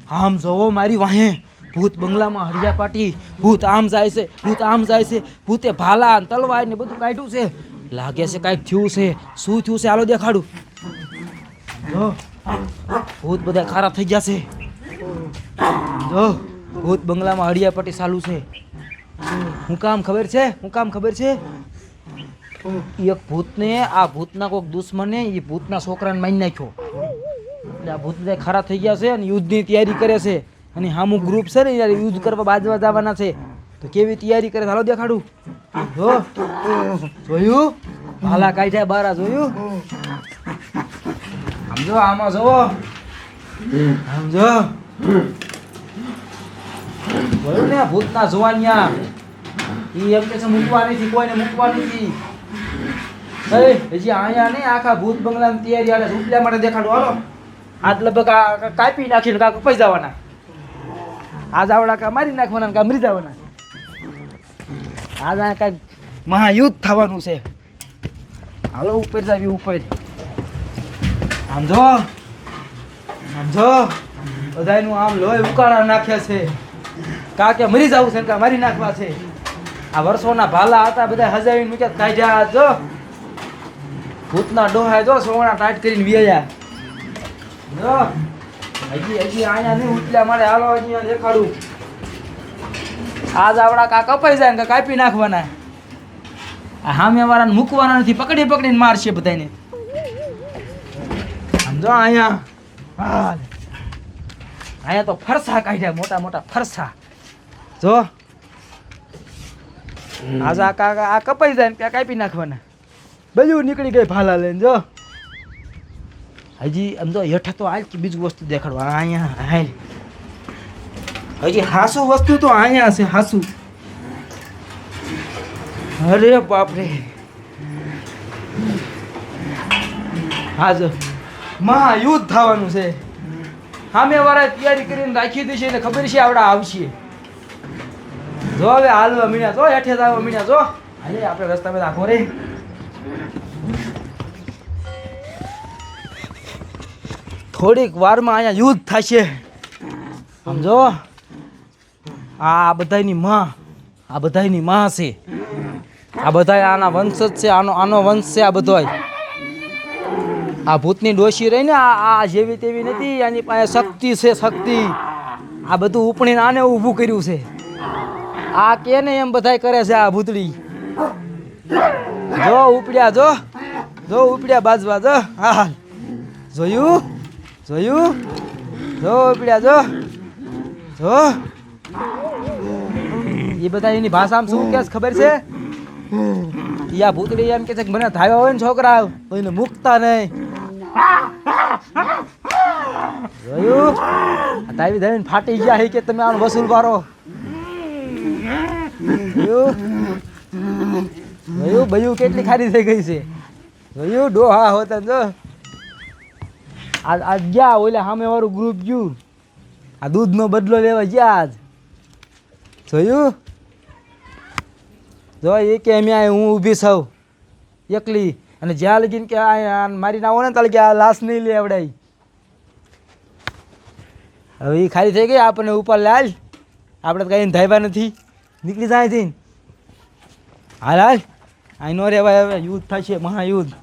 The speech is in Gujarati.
આમ જોવો મારી વાહે ભૂત બંગલામાં હરિયા પાટી, ભૂત આમ જાય છે, ભૂત આમ જાય છે, ભૂતે ભાલા તલવાર ને બધું કાઢ્યું છે. લાગે છે કાંઈક થયું છે. શું થયું છે હાલો દેખાડું. જો ભૂત બધા ખારા થઈ ગયા છે. જો ભૂત બંગલામાં હરિયા પાટી ચાલુ છે. હું કામ ખબર છે? હું કામ ખબર છે? એક ભૂતને આ ભૂતના કોઈક દુશ્મને એ ભૂતના છોકરાને મારી નાખ્યો. એટલે આ ભૂત બધા ખરા થઈ ગયા છે અને યુદ્ધની તૈયારી કરે છે. અને હામું ગ્રુપ છે ને યાર યુદ્ધ કરવા બાજવા જવાના છે. તો કેવી તૈયારી કરે હાલો દેખાડું. જો જોયું ભાલા કાઢ્યા બારા જોયું. સમજો આમાં જોવો સમજો જોયું ને ભૂતના જોવાનિયા ઈ એમ કે છે મૂકવા નથી, કોઈને મૂકવા નથી. હજી અહીંયા નહીં આખા ભૂત બંગલાની તૈયારી હાલે. રૂપિયા માટે દેખાડું હાલો. આજ લગભગ કાપી નાખીને કાંક કપાઈ જવાના. આજ આવડા કા મારી નાખવાના કા મરી જવાના. આજ આ કાંઈક મહાયુદ્ધ થવાનું છે. હાલો ઉપર જાવી ઉપર. સમજો સમજો બધાનું આમ લોહી ઉકાળા નાખ્યા છે. કા કે મરી જવું છે કા મારી નાખવા છે. આ વર્ષોના ભાલા હતા બધા હજાવી મૂક્યા કાઢ્યા. જો ભૂતના ડોહા જો સોના ટાઈટ કરીને વ્યાયા. જો હજી અહીંયા નહીં ઉઠલ્યા મારે હાલો અહીંયા દેખાડું. આજ આવડા કા કપાઈ જાય ને કા કાપી નાખવાના. આ સામે વાળાને મૂકવાના નથી, પકડી પકડીને મારશે બધાને. સમજો અહીંયા અહીંયા તો ફરસા કાઢ્યા, મોટા મોટા ફરસા. જો આજ આ કપાઈ જાય ને ત્યાં કાપી નાખવાના. બધું નીકળી ગઈ ભાલા લઈને. જો હજી આમ તો હેઠા તો હાલ કે બીજું વસ્તુ દેખાડવા. અહીંયા હાલ હજી હાસુ વસ્તુ તો અહીંયા છે. હાસુ અરે બાપરે. હા જો મહાયુદ્ધ થવાનું છે. સામે વાળા તૈયારી કરીને રાખી દેશે ને ખબર છે આવડા આવશે. જો હવે હાલવા મીણ્યા. જો હેઠે જ આવવા મીણ્યા. જો હાલે આપણે રસ્તામાં આખો રે. થોડીક વારમાં અહીંયા યુદ્ધ થશે. સમજો આ બધાની માં, આ બધાની માં છે. આ બધા આના વંશ જ છે. આનો વંશ છે આ બધો. આ ભૂતની ડોશી રહી ને આ જેવી તેવી નથી. આની પાસે શક્તિ છે, શક્તિ. આ બધું ઉપણીને આને ઊભું કર્યું છે. આ કે ને એમ બધાય કરે છે આ ભૂતડી. જો ઉપડ્યા. જો ઉપડ્યા બાજવા. જો હા જોયું જોયું. જો ઉપડ્યા. જો એ બધા એની ભાષામાં શું કે ખબર છે? આ ભૂતડી એમ કે છે કે મને ધાવ્યા હોય ને છોકરા તો એને મૂકતા નહીં. જોયું ધાવી ધાવીને ફાટી ગયા હે કે તમે આનો વસૂલ કરો. જોયું બયું કેટલી ખારી થઈ ગઈ છે. જોયું ડોહા હોતા. જો આ ગયા ઓલા સામે વાળું ગ્રુપ ગયું. આ દૂધનો બદલો લેવા ગયા આજ. જોયું જો એ કે અમે હું ઊભી છું એકલી. અને જ્યાં લગીને કે મારી ના હોય ને તાલે કે આ લાશ નહીં લે આવડાય. હવે એ ખાલી થઈ ગઈ. આપણને ઉપર લાલ આપણે તો કઈ ધાવ્યા નથી. નીકળી જાય છે. હાલ હાલ અહીં નો રેવાય. હવે યુદ્ધ થશે, મહાયુદ્ધ.